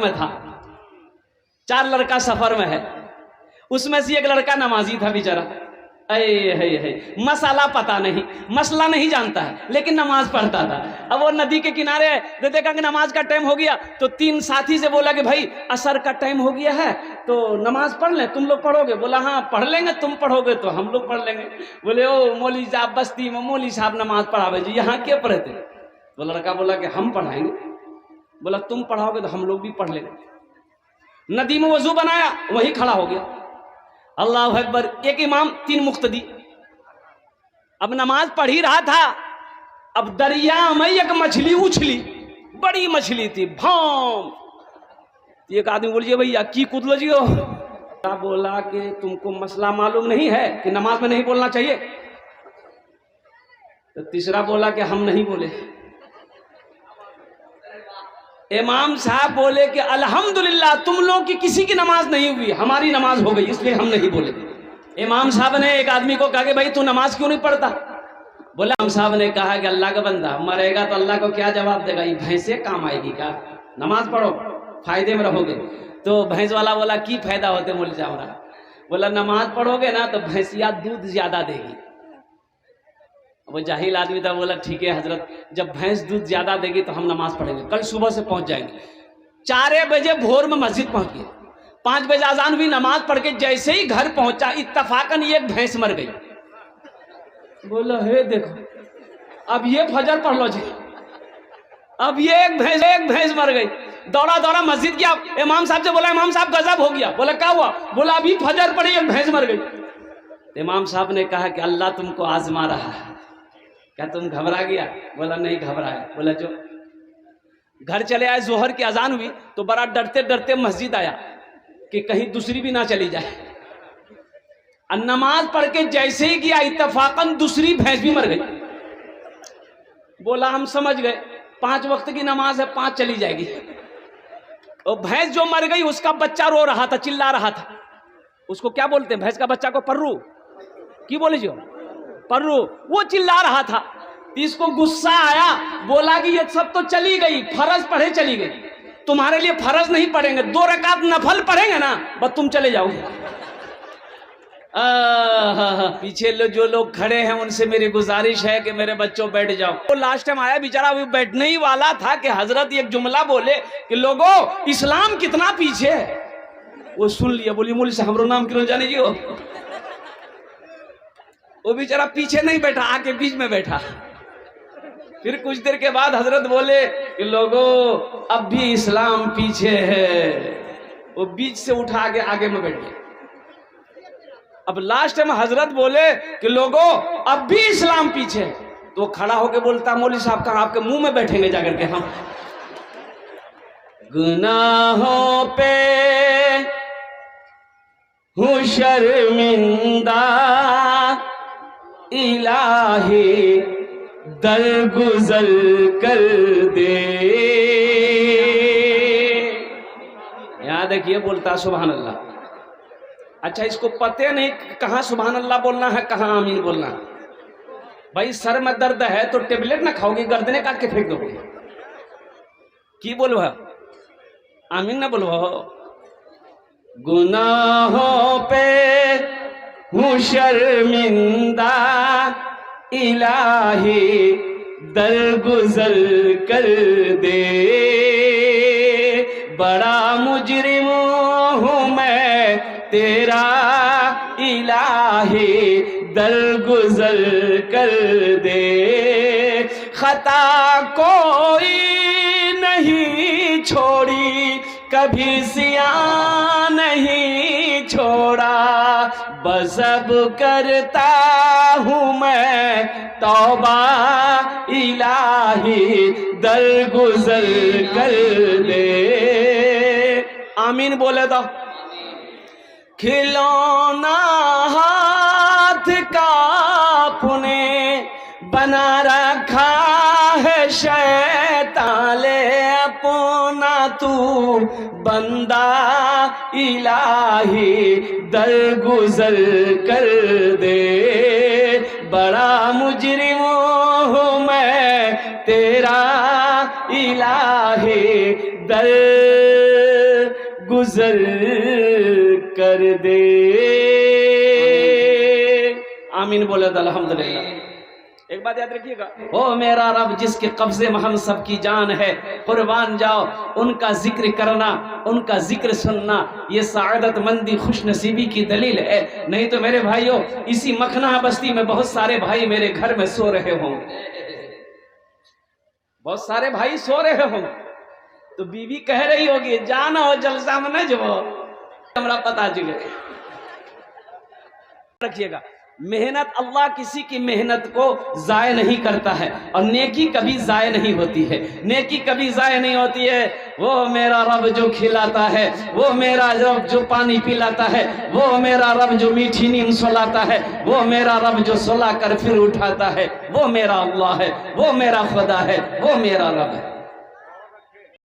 में था, 4 लड़का सफर में है, उसमें से एक लड़का नमाजी था बेचारा। मसाला पता नहीं, मसला नहीं जानता है, लेकिन नमाज पढ़ता था। अब वो नदी के किनारे देखा कि नमाज का टाइम हो गया, तो 3 साथी से बोला कि भाई असर का टाइम हो गया है तो नमाज पढ़ लें, तुम लोग पढ़ोगे? बोला हाँ पढ़ लेंगे, तुम पढ़ोगे तो हम लोग पढ़ लेंगे। बोले ओ मौली साहब बस्ती में मौली साहब नमाज पढ़ावे जी, यहाँ क्या पढ़े थे? तो लड़का बोला कि हम पढ़ाएंगे। बोला तुम पढ़ाओगे तो हम लोग भी पढ़ लेंगे। नदी में वजू बनाया, वही खड़ा हो गया। अल्लाह अकबर। एक इमाम 3 मुक्तदी। अब नमाज पढ़ ही रहा था, अब दरिया में एक मछली उछली, बड़ी मछली थी, भाम। एक आदमी बोलिए भैया की कूद जी हो? बोला कि तुमको मसला मालूम नहीं है कि नमाज में नहीं बोलना चाहिए? तो तीसरा बोला कि हम नहीं बोले। इमाम साहब बोले कि अल्हम्दुलिल्लाह तुम लोग की किसी की नमाज नहीं हुई, हमारी नमाज हो गई, इसलिए हम नहीं बोले। इमाम साहब ने एक आदमी को कहा कि भाई तू नमाज क्यों नहीं पढ़ता? बोला इमाम साहब ने कहा कि अल्लाह का बंदा मरेगा तो अल्लाह को क्या जवाब देगा, ये भैंसे काम आएगी का? नमाज पढ़ो फायदे में रहोगे। तो भैंस वाला बोला की फायदा होते मौलवी साहब? बोला नमाज पढ़ोगे ना तो भैंसिया दूध ज्यादा देगी। वो जाहिल आदमी था, बोला ठीक है हजरत, जब भैंस दूध ज्यादा देगी तो हम नमाज पढ़ेंगे, कल सुबह से पहुंच जाएंगे। 4 बजे भोर में मस्जिद पहुंच गए, 5 बजे अजान हुई, नमाज पढ़ के जैसे ही घर पहुंचा इत्तफाकन एक भैंस मर गई। बोला हे देखो अब ये फजर पढ़ लो जी, अब ये एक भैंस मर गई। दौड़ा दौड़ा मस्जिद गया, इमाम साहब से बोला इमाम साहब गजब हो गया। बोला क्या हुआ? बोला अभी फजर पड़ी एक भैंस मर गई। इमाम साहब ने कहा कि अल्लाह तुमको आजमा रहा है, क्या तुम घबरा गया? बोला नहीं घबराया। बोला जो घर चले आए, जोहर की अजान हुई तो बड़ा डरते डरते मस्जिद आया कि कहीं दूसरी भी ना चली जाए। नमाज पढ़ के जैसे ही गया इत्तफाकन दूसरी भैंस भी मर गई। बोला हम समझ गए 5 वक्त की नमाज है, 5 चली जाएगी। और भैंस जो मर गई उसका बच्चा रो रहा था, चिल्ला रहा था। उसको क्या बोलते हैं भैंस का बच्चा को? पर्रू की बोले जो पर्रू। वो चिल्ला रहा था, इसको गुस्सा आया, बोला कि ये सब तो चली गई, फर्ज पढ़े चली गई, तुम्हारे लिए फर्ज नहीं पढ़ेंगे, 2 रकात नफल पढ़ेंगे ना, बस तुम चले जाओ। पीछे जो लोग खड़े हैं उनसे मेरी गुजारिश है कि मेरे बच्चों बैठ जाओ। वो लास्ट टाइम आया बेचारा, वो बैठने ही वाला था कि हजरत एक जुमला बोले कि लोगों इस्लाम कितना पीछे है। वो सुन लिया, बोली मौलवी साहब हमरो नाम क्यों जाने जी हो? वो बेचारा पीछे नहीं बैठा, आके बीच में बैठा। फिर कुछ देर के बाद हजरत बोले कि लोगों अब भी इस्लाम पीछे है। वो बीच से उठा के आगे में बैठ गए। अब लास्ट में हजरत बोले कि लोगों अब भी इस्लाम पीछे है। तो खड़ा होके बोलता मौलवी साहब कहाँ आपके मुंह में बैठेंगे जाकर के हम? गुनाहों पे हूँ शर्मिंदा इलाही दरगुजर कर दे। याद रखिए बोलता सुभान अल्लाह। अच्छा इसको पते नहीं कहाँ सुभान अल्लाह बोलना है, कहाँ आमीन बोलना है। भाई सर में दर्द है तो टेबलेट ना खाओगे, गर्दने काट के फेंक दोगे। की बोलो आमीन ना बोलो। गुनाहों पे हूँ शर्मिंदा इलाही दरगुजर कर दे। बड़ा मुजरिम हूँ मैं तेरा इलाही दरगुजर कर दे। खता कोई नहीं छोड़ी कभी सिया नहीं छोड़ा। बस अब करता हूँ मैं तौबा इलाही दरगुजर कर दे। आमीन बोले तो। खिलौना हाथ का अपने बना रखा है शैतान ले अपना तू बंदा इलाही दरगुजर कर दे। बड़ा मुजरिम हूँ मैं तेरा इलाही दर गुजर कर दे। आमीन बोले तो अल्हम्दुलिल्लाह। एक बात याद रखिएगा, ओ मेरा रब जिसके कब्जे में हम सब की जान है, कुर्बान जाओ उनका जिक्र करना, उनका जिक्र सुनना, ये सआदत मंदी खुश नसीबी की दलील है। नहीं तो मेरे भाइयों, इसी मखना बस्ती में बहुत सारे भाई मेरे घर में सो रहे होंगे, बहुत सारे भाई सो रहे होंगे, तो बीवी कह रही होगी जाना हो जलसा में न जो हमरा पता चले। रखिएगा, मेहनत, अल्लाह किसी की मेहनत को जाय नहीं करता है, और नेकी कभी जाय नहीं होती है, नेकी कभी जाय नहीं होती है। वो मेरा रब जो खिलाता है, वो मेरा रब जो पानी पिलाता है, वो मेरा रब जो मीठी नींद सुलाता है, वो मेरा रब जो सुला कर फिर उठाता है, वो मेरा अल्लाह है, वो मेरा खुदा है, वो मेरा रब है।